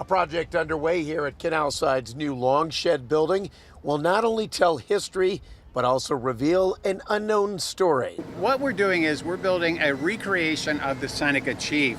A project underway here at Canalside's new long shed building will not only tell history, but also reveal an unknown story. What we're doing is we're building a recreation of the Seneca Chief.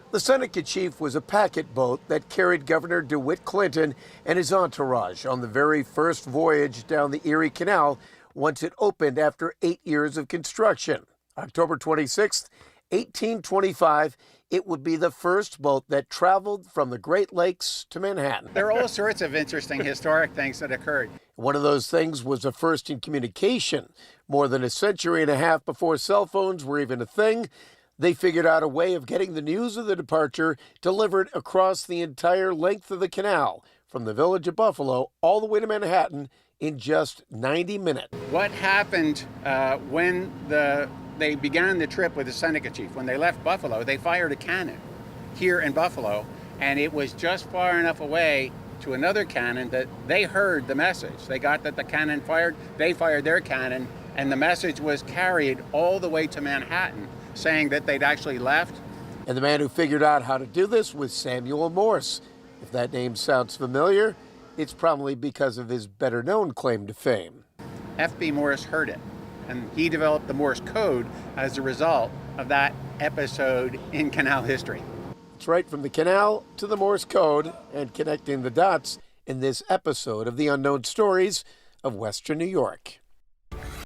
The Seneca Chief was a packet boat that carried Governor DeWitt Clinton and his entourage on the very first voyage down the Erie Canal once it opened after 8 years of construction. October 26th, 1825, it would be the first boat that traveled from the Great Lakes to Manhattan. There are all sorts of interesting historic things that occurred. One of those things was a first in communication. More than a century and a half before cell phones were even a thing, they figured out a way of getting the news of the departure delivered across the entire length of the canal, from the village of Buffalo all the way to Manhattan in just 90 minutes. What happened when they began the trip with the Seneca Chief? When they left Buffalo, they fired a cannon here in Buffalo, and it was just far enough away to another cannon that they heard the message. They got that the cannon fired, they fired their cannon, and the message was carried all the way to Manhattan, saying that they'd actually left. And the man who figured out how to do this was Samuel Morse. If that name sounds familiar, it's probably because of his better-known claim to fame. F.B. Morse heard it, and he developed the Morse code as a result of that episode in canal history. It's right from the canal to the Morse code and connecting the dots in this episode of the Unknown Stories of Western New York.